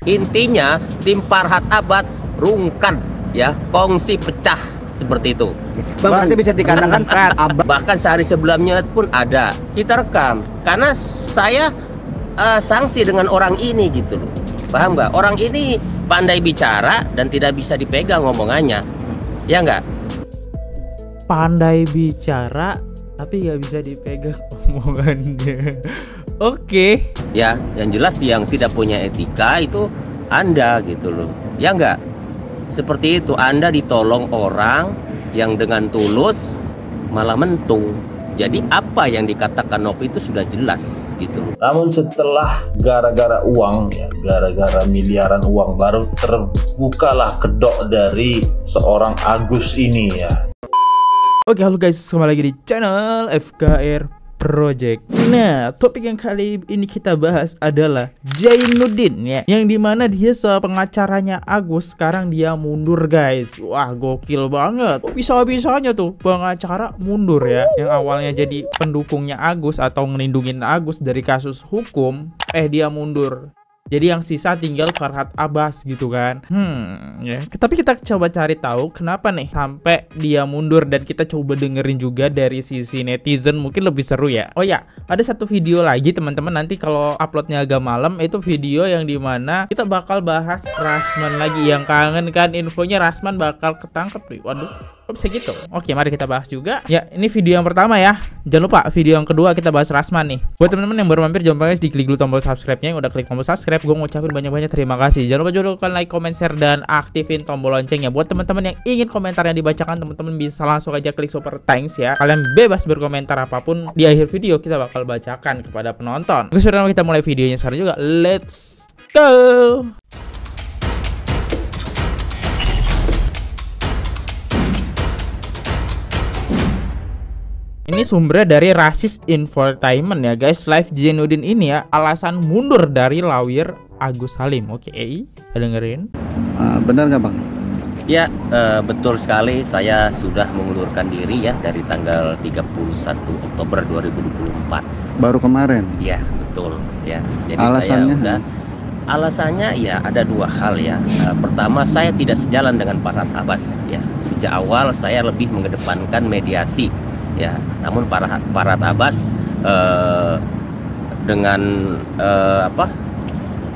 Intinya tim Farhat Abbas rungkan ya, kongsi pecah seperti itu. Bang, berarti bisa dikatakan Farhat Abbas. Bahkan sehari sebelumnya pun ada kita rekam karena saya sanksi dengan orang ini gitu loh. Paham nggak? Orang ini pandai bicara dan tidak bisa dipegang ngomongannya, ya nggak? Pandai bicara tapi nggak bisa dipegang omongannya. Oke. Ya, yang jelas yang tidak punya etika itu Anda gitu loh, ya nggak? Seperti itu, Anda ditolong orang yang dengan tulus malah mentung. Jadi apa yang dikatakan Novi itu sudah jelas gitu loh. Namun setelah gara-gara uang ya, gara-gara miliaran uang, baru terbukalah kedok dari seorang Agus ini ya. Oke, halo guys, kembali lagi di channel FKR Project. Nah, topik yang kali ini kita bahas adalah Zainuddin ya, yang dimana dia pengacaranya Agus sekarang dia mundur guys. Wah, gokil banget. Kok bisa-bisanya tuh pengacara mundur ya, yang awalnya jadi pendukungnya Agus atau ngelindungin Agus dari kasus hukum, dia mundur. Jadi yang sisa tinggal Farhat Abbas gitu kan. Ya. Tapi kita coba cari tahu kenapa nih sampai dia mundur, dan kita coba dengerin juga dari sisi netizen, mungkin lebih seru ya. Oh ya, ada satu video lagi teman-teman, nanti kalau uploadnya agak malam, itu video yang dimana kita bakal bahas Rasman lagi. Yang kangen kan infonya Rasman bakal ketangkep nih. Waduh, kok bisa gitu? Oke, mari kita bahas juga. Ya, ini video yang pertama ya. Jangan lupa video yang kedua kita bahas Rasman nih. Buat teman-teman yang baru mampir, jangan lupa guys diklik dulu tombol subscribe-nya. Yang udah klik tombol subscribe, gue ngucapin banyak-banyak terima kasih. Jangan lupa juga like, comment, share, dan aktifin tombol loncengnya. Buat teman-teman yang ingin komentar yang dibacakan, teman-teman bisa langsung aja klik super thanks ya. Kalian bebas berkomentar apapun, di akhir video kita bakal bacakan kepada penonton. Oke, sudah kita mulai videonya sekarang juga. Let's go. Ini sumbernya dari Rasis Infotainment ya guys. Live Zainuddin ini ya, alasan mundur dari lawyer Agus Salim. Oke, dengerin. Benar nggak bang? Ya, betul sekali. Saya sudah mengundurkan diri ya dari tanggal 31 Oktober 2024. Baru kemarin? Ya, betul ya. Jadi alasannya? Saya udah, alasannya ya ada dua hal ya. Pertama, saya tidak sejalan dengan Farhat Abbas ya. Sejak awal saya lebih mengedepankan mediasi ya, namun Farhat Abbas dengan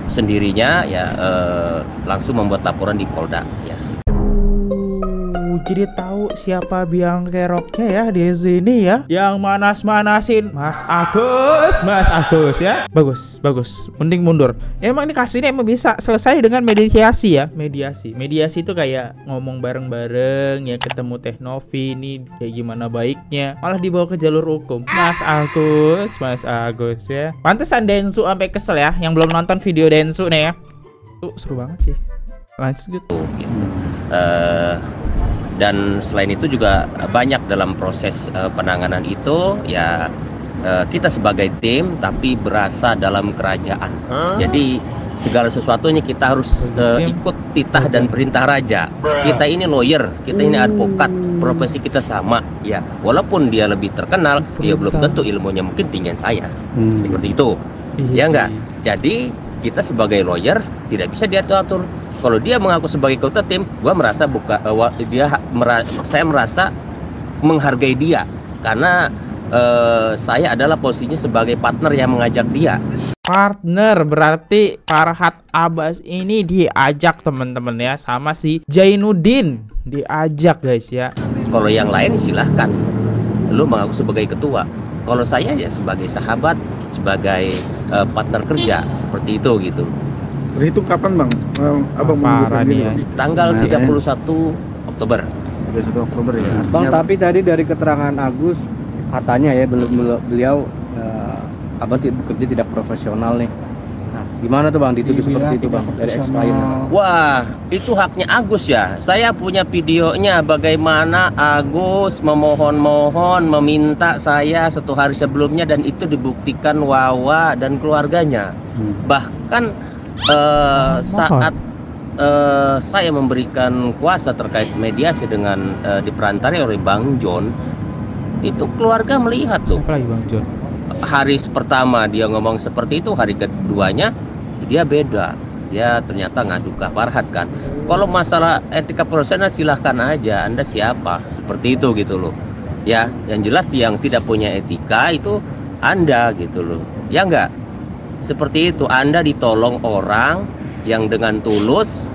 sendirinya ya langsung membuat laporan di Polda ya. Jadi tahu siapa biang keroknya ya di sini ya, yang manas-manasin Mas Agus ya. Bagus, mending mundur. Emang ini kasusnya emang bisa selesai dengan mediasi ya. Mediasi itu kayak ngomong bareng-bareng ya, ketemu Teh Novi ini kayak gimana baiknya, malah dibawa ke jalur hukum. Mas Agus ya. Pantesan Densu sampai kesel ya, yang belum nonton video Densu nih ya. Tuh seru banget sih. Lanjut gitu. Dan selain itu juga banyak dalam proses penanganan itu ya, kita sebagai tim tapi berasa dalam kerajaan. Jadi segala sesuatunya kita harus ikut titah dan perintah raja. Kita ini lawyer, kita ini advokat, profesi kita sama ya. Walaupun dia lebih terkenal, dia belum tentu ilmunya mungkin tinggian saya. Seperti itu. Ya enggak? Jadi kita sebagai lawyer tidak bisa diatur-atur. Kalau dia mengaku sebagai ketua tim, gua merasa saya merasa menghargai dia karena saya adalah posisinya sebagai partner yang mengajak dia. Partner berarti Farhat Abbas ini diajak teman-teman ya, sama si Zainuddin diajak guys ya. Kalau yang lain silahkan, lu mengaku sebagai ketua. Kalau saya ya sebagai sahabat, sebagai partner kerja seperti itu gitu. Terhitung kapan bang? Abang parah nih ya. Tanggal 31 Oktober. 31 Oktober ya. Bang, tapi tadi dari keterangan Agus katanya ya beliau bekerja tidak profesional nih. Nah, gimana tuh bang dituduh seperti itu bang dari ex-klien? Wah, itu haknya Agus ya. Saya punya videonya bagaimana Agus memohon-mohon meminta saya 1 hari sebelumnya, dan itu dibuktikan Wawa dan keluarganya. Bahkan saat saya memberikan kuasa terkait mediasi dengan diperantarai oleh Bang John, itu keluarga melihat tuh. Siapa lagi Bang John? Hari pertama dia ngomong seperti itu, hari keduanya dia beda. dia ternyata ngadu ke Farhad kan. Kalau masalah etika profesional silahkan aja, Anda siapa, seperti itu gitu loh. Ya, yang jelas yang tidak punya etika itu Anda gitu loh. Ya enggak? Seperti itu, Anda ditolong orang yang dengan tulus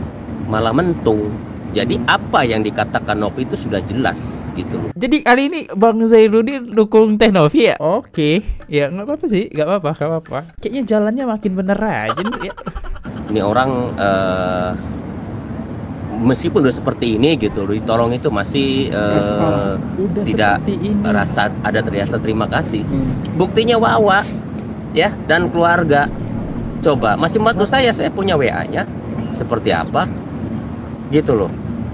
malah mentung. Jadi apa yang dikatakan Novi itu sudah jelas gitu loh. Jadi kali ini Bang Zainuddin dukung Teh Novi ya? Oke, ya nggak apa-apa sih, nggak apa-apa. Kayaknya jalannya makin bener aja nih ya. Ini orang meskipun udah seperti ini gitu loh, ditolong itu masih tidak rasa ada terasa terima kasih. Buktinya Wawa ya dan keluarga. Coba masih bantu saya punya WA-nya seperti apa gitu loh.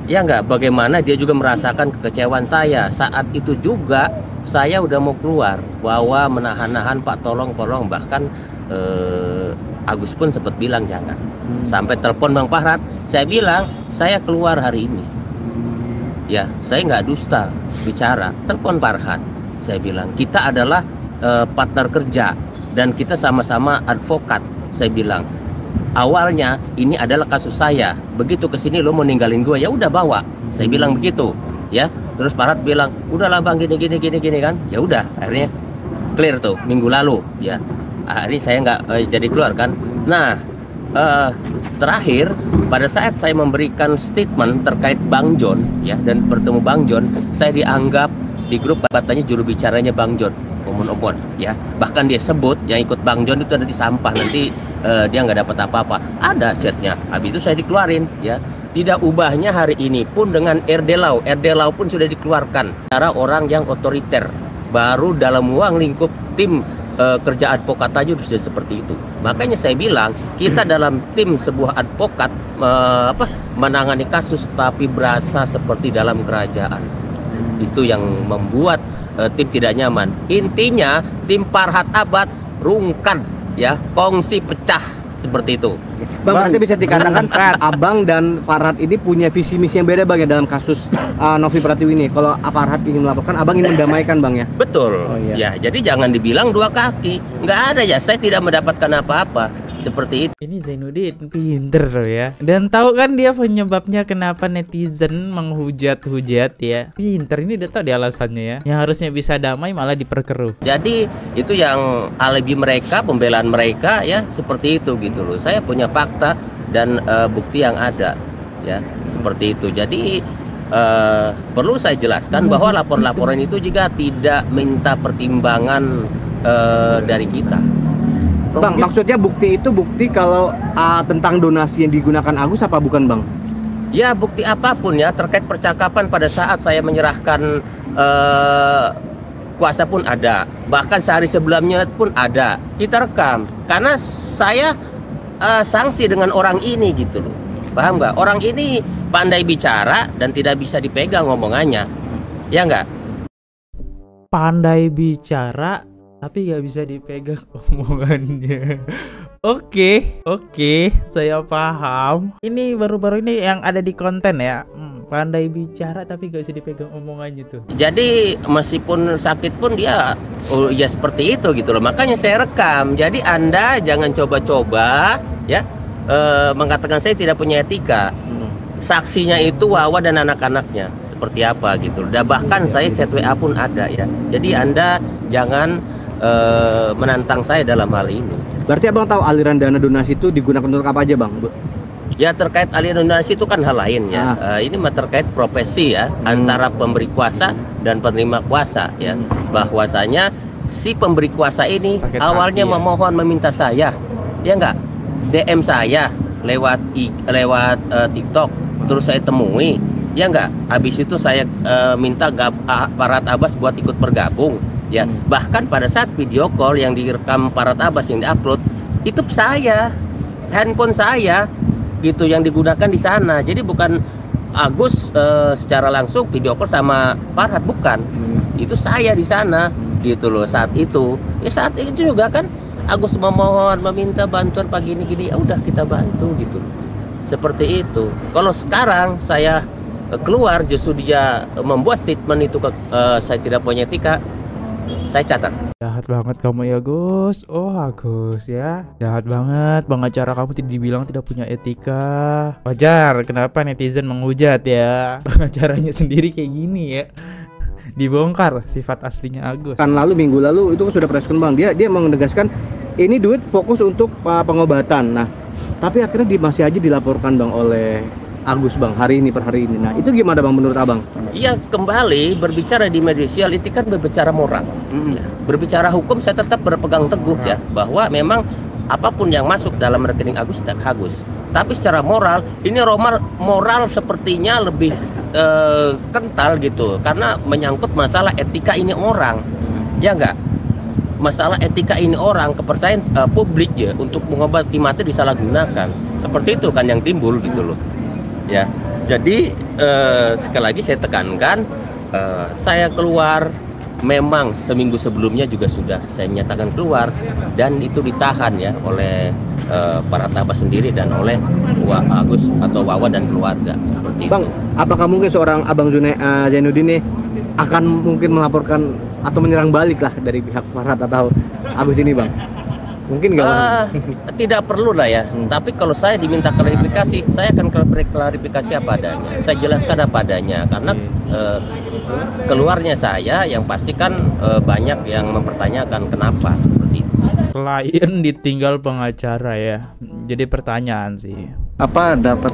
Ya enggak, bagaimana dia juga merasakan kekecewaan saya. Saat itu juga saya udah mau keluar, Wawa menahan-nahan, Pak tolong, bahkan Agus pun sempat bilang jangan. Sampai telepon Bang Farhad, saya bilang saya keluar hari ini. Ya, saya nggak dusta bicara. Telepon Farhad, saya bilang kita adalah partner kerja dan kita sama-sama advokat. Saya bilang awalnya ini adalah kasus saya. Begitu kesini lo mau ninggalin gue, ya udah bawa. Saya bilang begitu, ya. Terus Farhad bilang, udahlah Bang gini kan. Ya udah, akhirnya clear tuh minggu lalu, ya. Hari saya nggak jadi keluar kan. Nah, terakhir pada saat saya memberikan statement terkait Bang John, ya, dan bertemu Bang John, saya dianggap di grup katanya juru bicaranya Bang John. Omon-omon ya, bahkan dia sebut yang ikut Bang John itu ada di sampah, nanti dia nggak dapat apa-apa. Ada chatnya. Habis itu saya dikeluarin ya. Tidak ubahnya hari ini pun dengan RD Lau pun sudah dikeluarkan. Cara orang yang otoriter, baru dalam ruang lingkup tim kerja advokat aja sudah seperti itu. Makanya saya bilang kita dalam tim sebuah advokat menangani kasus tapi berasa seperti dalam kerajaan. Itu yang membuat tim tidak nyaman. Intinya tim Farhad Abbas rungkan ya, kongsi pecah seperti itu. Bang, berarti bisa dikatakan Abang dan Farhad ini punya visi misi yang beda Bang ya dalam kasus Novi Pratiwi ini. Kalau Farhad ingin melaporkan, Abang ingin mendamaikan Bang ya. Betul. Oh, iya. Ya, jadi jangan dibilang dua kaki. Nggak ada ya, saya tidak mendapatkan apa-apa. Seperti itu. Ini Zainuddin pinter loh ya. Dan tahu kan dia penyebabnya kenapa netizen menghujat-hujat ya. Pinter, ini udah tahu dia alasannya ya. Yang harusnya bisa damai malah diperkeruh. Jadi itu yang alibi mereka, pembelaan mereka ya, seperti itu gitu loh. Saya punya fakta dan bukti yang ada ya, seperti itu. Jadi perlu saya jelaskan bahwa laporan-laporan itu juga tidak minta pertimbangan dari kita. Bang, maksudnya bukti itu bukti kalau tentang donasi yang digunakan Agus apa bukan Bang? Ya, bukti apapun ya, terkait percakapan pada saat saya menyerahkan kuasa pun ada. Bahkan sehari sebelumnya pun ada. Kita rekam. Karena saya sanksi dengan orang ini gitu loh. Paham nggak? Orang ini pandai bicara dan tidak bisa dipegang ngomongannya. Ya nggak? Pandai bicara tapi gak bisa dipegang omongannya. Oke, saya paham. Ini baru-baru ini yang ada di konten ya. Pandai bicara tapi gak bisa dipegang omongannya tuh. Jadi meskipun sakit pun dia ya seperti itu gitu loh. Makanya saya rekam. Jadi Anda jangan coba-coba ya mengatakan saya tidak punya etika. Saksinya itu Wawa dan anak-anaknya seperti apa gitu. Dan bahkan saya chat WA pun ada ya. Jadi Anda jangan menantang saya dalam hal ini. Berarti Abang tahu aliran dana donasi itu digunakan untuk apa aja Bang? Ya, terkait aliran donasi itu kan hal lain ya. Ini terkait profesi ya, antara pemberi kuasa dan penerima kuasa ya. Bahwasanya si pemberi kuasa ini awalnya memohon meminta saya, ya enggak, DM saya lewat TikTok, terus saya temui, ya enggak. Habis itu saya minta Farhad Abbas buat ikut bergabung. Ya, bahkan pada saat video call yang direkam Farhad Abbas yang diupload, itu saya, handphone saya gitu yang digunakan di sana. Jadi bukan Agus secara langsung video call sama Farhad, bukan. Itu saya di sana gitu loh saat itu. Ya saat itu juga kan Agus memohon meminta bantuan pagi ini gini, ya udah kita bantu gitu. Seperti itu. Kalau sekarang saya keluar justru dia membuat statement itu saya tidak punya etika, saya catat. Jahat banget kamu ya Gus. Oh Agus ya, jahat banget. Pengacara kamu dibilang tidak punya etika. Wajar kenapa netizen menghujat ya. Pengacaranya sendiri kayak gini ya. Dibongkar sifat aslinya Agus. Kan minggu lalu itu sudah preskon bang, dia menegaskan ini duit fokus untuk pengobatan. Nah tapi akhirnya masih aja dilaporkan bang oleh Agus bang per hari ini. Nah itu gimana bang menurut abang? Iya, kembali berbicara di media sosial itu kan berbicara moral. Ya, berbicara hukum saya tetap berpegang teguh ya bahwa memang apapun yang masuk dalam rekening Agus tidak Agus. Tapi secara moral ini moral sepertinya lebih kental gitu karena menyangkut masalah etika ini orang. Ya enggak? Masalah etika ini orang, kepercayaan publik ya untuk mengobati mati disalahgunakan. Seperti itu kan yang timbul gitu loh. Ya, jadi sekali lagi saya tekankan, saya keluar memang seminggu sebelumnya juga sudah saya menyatakan keluar dan itu ditahan ya oleh para tabah sendiri dan oleh Agus atau Wawa dan keluarga seperti bang, itu. Apakah mungkin seorang Abang Zainuddin ini akan mungkin melaporkan atau menyerang balik lah dari pihak Farhat atau Agus ini bang? Mungkin nggak? Tidak perlu lah ya. Tapi kalau saya diminta klarifikasi, saya akan klarifikasi apa adanya. Saya jelaskan apa adanya. Karena keluarnya saya yang pasti kan banyak yang mempertanyakan kenapa seperti itu. Klien ditinggal pengacara ya. Jadi pertanyaan sih. Apa dapat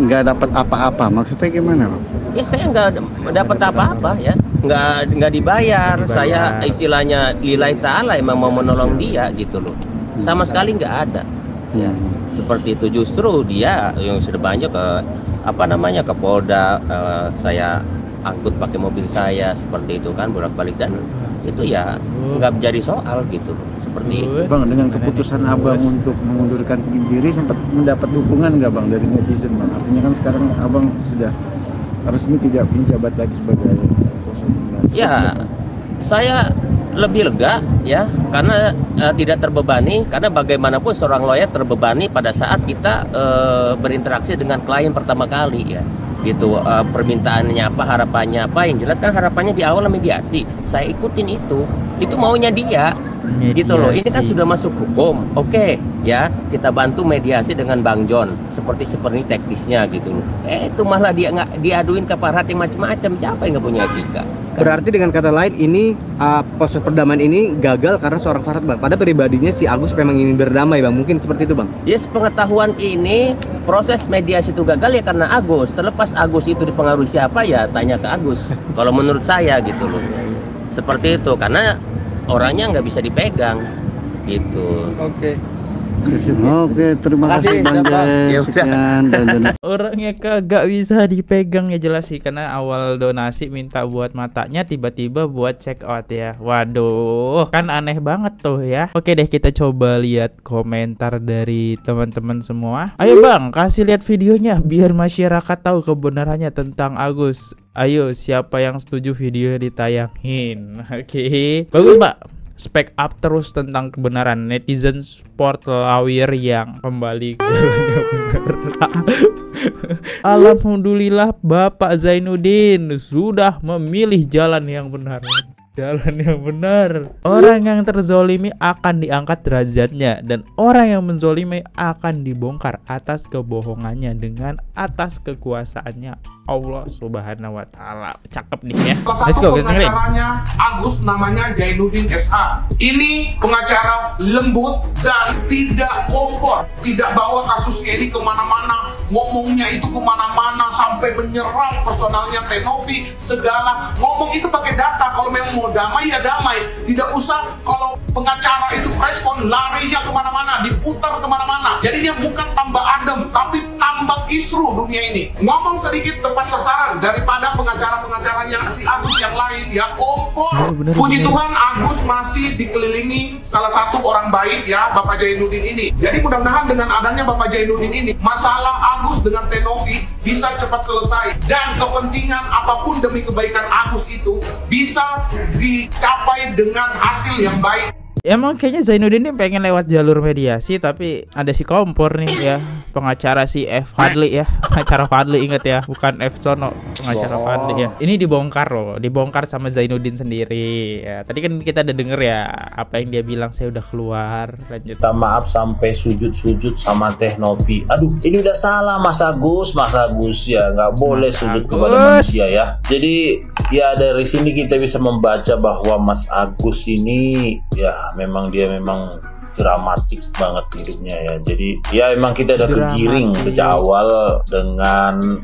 nggak dapat apa-apa? Maksudnya gimana bang? Ya saya nggak dapat apa-apa ya. Nggak dibayar. Saya istilahnya lillahi ta'ala emang mau menolong dia gitu loh. Sama sekali nggak ada ya. Seperti itu, justru dia yang sudah banyak ke Polda, saya angkut pakai mobil saya seperti itu kan bolak-balik dan itu ya nggak menjadi soal gitu loh. Seperti itu. Bang, dengan keputusan abang untuk mengundurkan diri sempat mendapat dukungan nggak bang dari netizen bang? Artinya kan sekarang abang sudah resmi tidak menjabat lagi sebagai ya, saya lebih lega ya karena tidak terbebani, karena bagaimanapun seorang lawyer terbebani pada saat kita berinteraksi dengan klien pertama kali ya gitu. Permintaannya apa, harapannya apa, yang jelas kan harapannya di awal mediasi, saya ikutin itu maunya dia mediasi. Gitu loh. Ini kan sudah masuk hukum, oke ya, kita bantu mediasi dengan Bang John seperti teknisnya gitu loh. Itu malah dia nggak diaduin ke Farhat yang macam-macam. Siapa yang nggak punya etika? Berarti dengan kata lain ini proses perdamaian ini gagal karena seorang Farhat bang. Pada pribadinya si Agus memang ingin berdamai bang, mungkin seperti itu bang. Yes, pengetahuan ini proses mediasi itu gagal ya karena Agus. Terlepas Agus itu dipengaruhi siapa ya tanya ke Agus. Kalau menurut saya gitu loh. Seperti itu karena orangnya nggak bisa dipegang gitu. Oke, terima kasih Bang Jay. Orangnya kagak bisa dipegang ya, jelas sih karena awal donasi minta buat matanya, tiba-tiba buat check out ya. Waduh, kan aneh banget tuh ya. Oke deh, kita coba lihat komentar dari teman-teman semua. Ayo Bang, kasih lihat videonya biar masyarakat tahu kebenarannya tentang Agus. Ayo, siapa yang setuju video ditayangin? Oke, bagus Pak. Speak up terus tentang kebenaran. Netizen sport lawyer yang kembali ke jalan yang benar. Alhamdulillah Bapak Zainuddin sudah memilih jalan yang benar. Jalan yang benar. Orang yang terzolimi akan diangkat derajatnya, dan orang yang menzolimi akan dibongkar atas kebohongannya dengan atas kekuasaannya Allah Subhanahu wa Ta'ala. Cakep nih ya. Let's go, kita dengerin. Pengacaranya Agus namanya Zainuddin SA. Ini pengacara lembut dan tidak kompor, tidak bawa kasus ini kemana-mana, ngomongnya itu kemana-mana sampai menyerang personalnya Tenovi segala. Ngomong itu pakai data. Kalau memang mau damai ya damai, tidak usah kalau pengacara itu preskon larinya kemana-mana, diputar kemana-mana. Jadinya bukan tambah adem, tapi tambah kisru dunia ini. Ngomong sedikit tepat sasaran daripada pengacara-pengacaranya si Agus yang lain ya kompor. Puji Tuhan Agus masih dikelilingi salah satu orang baik ya, Bapak Zainuddin ini. Jadi mudah-mudahan dengan adanya Bapak Zainuddin ini, masalah Agus dengan Tenovi bisa cepat selesai, dan kepentingan apapun demi kebaikan Agus itu bisa dicapai dengan hasil yang baik. Emang kayaknya Zainuddin ini pengen lewat jalur mediasi, tapi ada si kompor nih ya, pengacara si F Fadli ya, pengacara Fadli, inget ya, bukan F Sono, pengacara Fadli ya. Ini dibongkar loh, dibongkar sama Zainuddin sendiri ya. Tadi kan kita udah denger ya apa yang dia bilang, saya udah keluar. Lanjut. Minta maaf sampai sujud-sujud sama Teh Novi. Aduh, ini udah salah Mas Agus ya, nggak boleh sujud kepada manusia ya. Jadi ya dari sini kita bisa membaca bahwa Mas Agus ini ya memang dramatik banget hidupnya ya. Jadi ya emang kita udah kegiring sejak awal dengan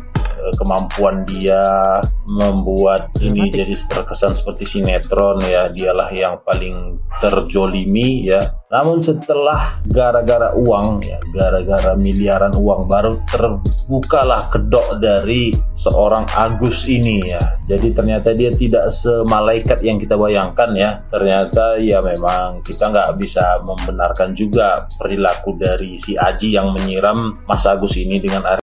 kemampuan dia membuat ini jadi terkesan seperti sinetron ya. Dialah yang paling terjolimi ya. Namun setelah gara-gara uang ya, gara-gara miliaran uang, baru terbukalah kedok dari seorang Agus ini ya. Jadi ternyata dia tidak semalaikat yang kita bayangkan ya. Ternyata ya memang kita nggak bisa membenarkan juga perilaku dari si Aji yang menyiram Mas Agus ini dengan air.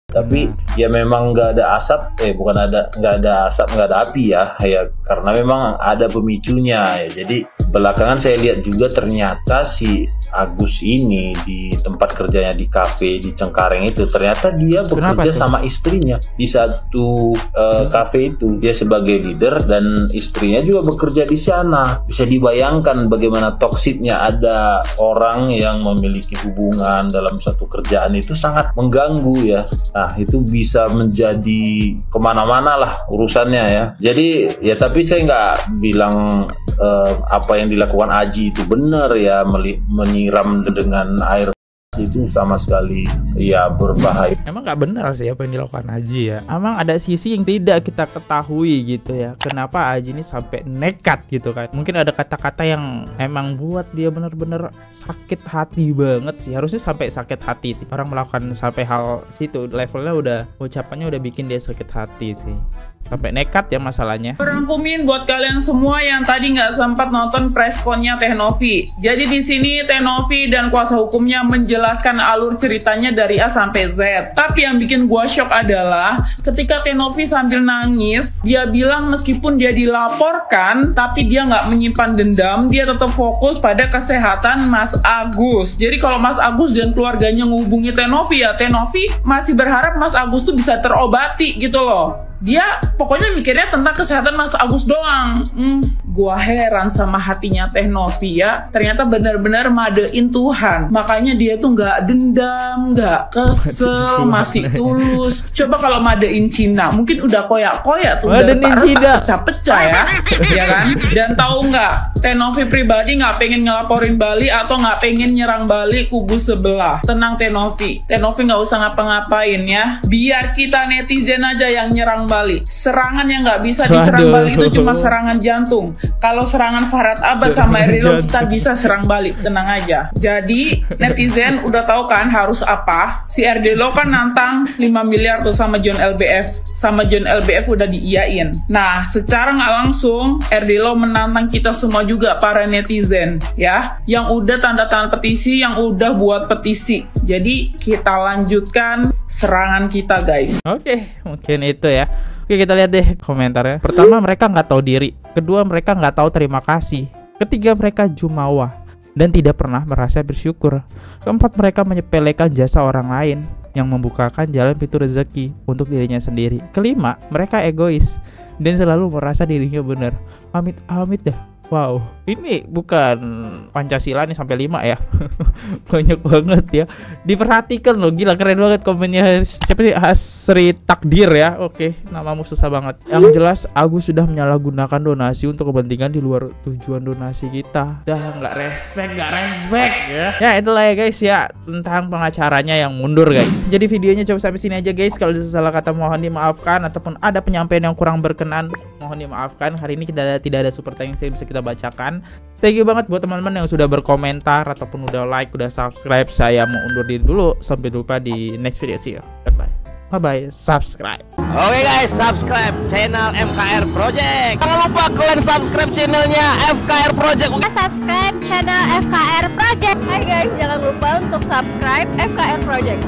Tapi ya memang nggak ada asap, nggak ada asap, nggak ada api ya, karena memang ada pemicunya ya. Jadi belakangan saya lihat juga ternyata si Agus ini di tempat kerjanya di kafe di Cengkareng itu, ternyata dia bekerja sama istrinya di satu kafe itu. Dia sebagai leader dan istrinya juga bekerja di sana. Bisa dibayangkan bagaimana toksiknya ada orang yang memiliki hubungan dalam satu kerjaan itu sangat mengganggu ya. Nah itu bisa menjadi kemana-mana lah urusannya ya. Jadi ya tapi saya nggak bilang apa yang dilakukan Aji itu benar ya, menyiram dengan air itu sama sekali ya berbahaya. Emang nggak benar sih apa yang dilakukan Aji ya. Emang ada sisi yang tidak kita ketahui gitu ya. Kenapa Aji ini sampai nekat gitu kan? Mungkin ada kata-kata yang emang buat dia bener-bener sakit hati banget sih. Harusnya sampai sakit hati sih. Orang melakukan sampai hal situ, levelnya udah, ucapannya udah bikin dia sakit hati sih. Sampai nekat ya masalahnya. Rangkumin buat kalian semua yang tadi nggak sempat nonton pressconnya Teh Novi. Jadi di sini Teh Novi dan kuasa hukumnya menjelaskan alur ceritanya dari A sampai Z. Tapi yang bikin gua shock adalah ketika Teh Novi sambil nangis, dia bilang meskipun dia dilaporkan, tapi dia nggak menyimpan dendam, dia tetap fokus pada kesehatan Mas Agus. Jadi kalau Mas Agus dan keluarganya menghubungi Teh Novi ya, Teh Novi masih berharap Mas Agus tuh bisa terobati gitu loh. Dia pokoknya mikirnya tentang kesehatan Mas Agus doang. Gua heran sama hatinya Teh Novi ya. Ternyata benar-benar madein Tuhan. Makanya dia tuh nggak dendam, nggak kesel, masih tulus. Coba kalau madein Cina, mungkin udah koyak-koyak tuh, udah pecah-pecah ya, ya kan? Dan tahu nggak, Teh Novi pribadi nggak pengen ngelaporin Bali atau nggak pengen nyerang Bali kubu sebelah. Tenang Teh Novi nggak usah ngapa-ngapain ya. Biar kita netizen aja yang nyerang Bali. Serangan yang nggak bisa diserang Bali itu cuma serangan jantung. Kalau serangan Farhad Abbas sama Erdilo kita bisa serang Bali, tenang aja. Jadi netizen udah tahu kan harus apa. Si Erdilo kan nantang 5 miliar tuh sama John LBF. Sama John LBF udah diiyain. Nah secara nggak langsung Erdilo menantang kita semua juga, para netizen ya, yang udah tanda tangan petisi, yang udah buat petisi. Jadi kita lanjutkan serangan kita guys. Oke, mungkin itu ya. Oke, kita lihat deh komentarnya. Pertama, mereka nggak tahu diri. Kedua, mereka nggak tahu terima kasih. Ketiga, mereka jumawa dan tidak pernah merasa bersyukur. Keempat, mereka menyepelekan jasa orang lain yang membukakan jalan pintu rezeki untuk dirinya sendiri. Kelima, mereka egois dan selalu merasa dirinya benar. Amit-amit dah. Wow, ini bukan Pancasila nih sampai 5 ya. Banyak banget ya. Diperhatikan loh, gila keren banget komennya. Siapa sih? Hasri Takdir ya. Oke, namamu susah banget. Yang jelas Agus sudah menyalahgunakan donasi untuk kepentingan di luar tujuan donasi kita. Dah nggak respect ya. Ya itulah ya guys ya, tentang pengacaranya yang mundur guys. Jadi videonya coba sampai sini aja guys. Kalau ada salah kata mohon dimaafkan, ataupun ada penyampaian yang kurang berkenan mohon dimaafkan. Hari ini kita tidak ada super thanks yang bisa kita bacakan. Thank you banget buat teman-teman yang sudah berkomentar ataupun udah like, udah subscribe. Saya mau undur diri dulu. Sampai jumpa di next video. See you. Bye bye. Subscribe. Oke guys, subscribe channel FKR Project. Jangan lupa kalian subscribe channelnya FKR Project. Subscribe channel FKR Project. Hai guys, jangan lupa untuk subscribe FKR Project.